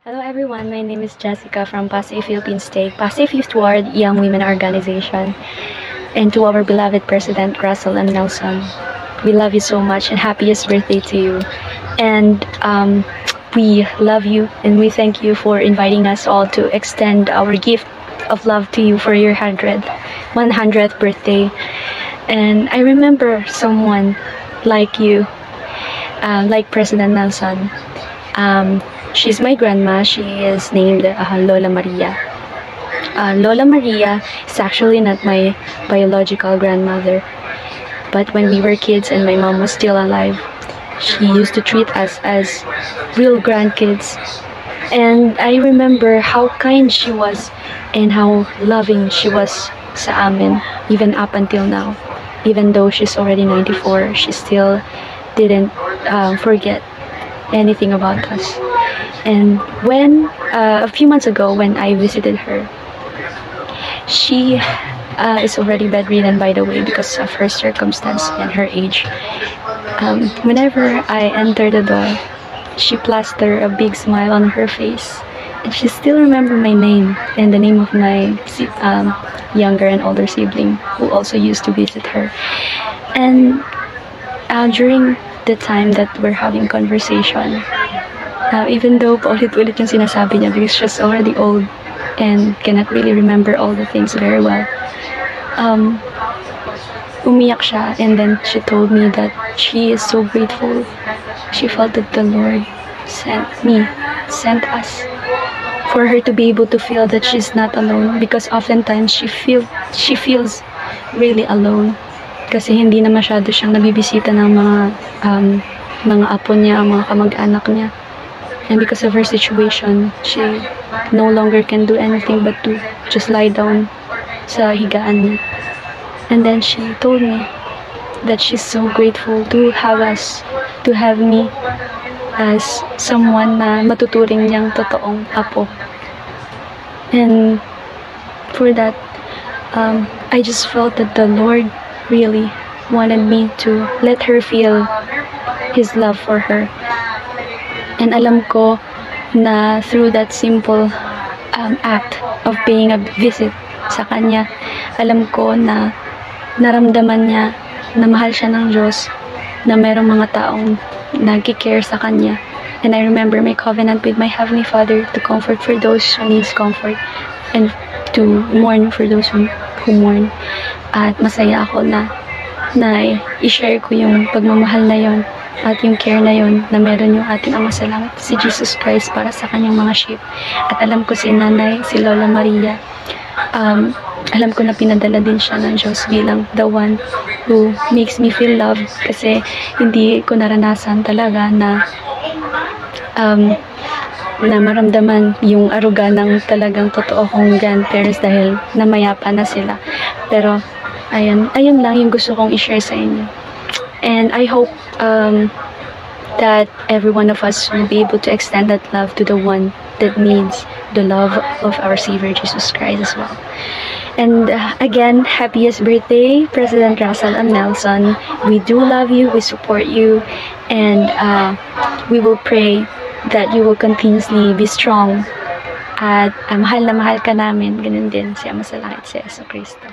Hello everyone, my name is Jessica from Pasay Philippines State, Pasay Fifth Ward Young Women Organization, and to our beloved President Russell M. Nelson. We love you so much and happiest birthday to you. And we love you and we thank you for inviting us all to extend our gift of love to you for your 100th birthday. And I remember someone like you, like President Nelson. She's my grandma. She is named Lola Maria. Lola Maria is actually not my biological grandmother, but when we were kids and my mom was still alive, she used to treat us as real grandkids. And I remember how kind she was and how loving she was sa amin, even up until now. Even though she's already 94, she still didn't forget anything about us. And when a few months ago when I visited her, she is already bedridden, by the way, because of her circumstance and her age. Whenever I enter the door, she plastered a big smile on her face, and she still remember my name and the name of my younger and older sibling who also used to visit her. And during the time that we're having conversation, even though paulit-ulit yung sinasabi niya because she's already old and cannot really remember all the things very well, umiyak siya, and then she told me that she is so grateful. She felt that the Lord sent us for her to be able to feel that she's not alone, because oftentimes she feels really alone kasi hindi na masyado siyang nabibisita ng mga apo niya, mga kamag-anak niya. And because of her situation, she no longer can do anything but to just lie down sa higaan niya. And then she told me that she's so grateful to have me as someone na matuturing niyang totoong apo. And for that, I just felt that the Lord really wanted me to let her feel His love for her. And alam ko na through that simple act of paying a visit sa kanya, alam ko na naramdaman niya na mahal siya ng Diyos, na mayroong mga taong nagki-care sa kanya. And I remember my covenant with my Heavenly Father to comfort for those who needs comfort and to mourn for those who mourn. At masaya ako na i-share ko yung pagmamahal na yon at yung care na yon na meron yung ating Ama sa Langit, si Jesus Christ, para sa kanyang mga sheep. At alam ko si Nanay, si Lola Maria, alam ko na pinadala din siya ng Diyos bilang the one who makes me feel loved, kasi hindi ko naranasan talaga na maramdaman yung aruga ng talagang totoo kong grandparents dahil namayapa na sila. Pero ayun lang yung gusto kong i-share sa inyo. And I hope that every one of us will be able to extend that love to the one that needs the love of our Savior Jesus Christ as well. And again, happiest birthday, President Russell M. Nelson. We do love you, we support you, and we will pray that you will continuously be strong. At mahal na mahal ka namin, ganun din si Ama sa Langit, si Jesucristo.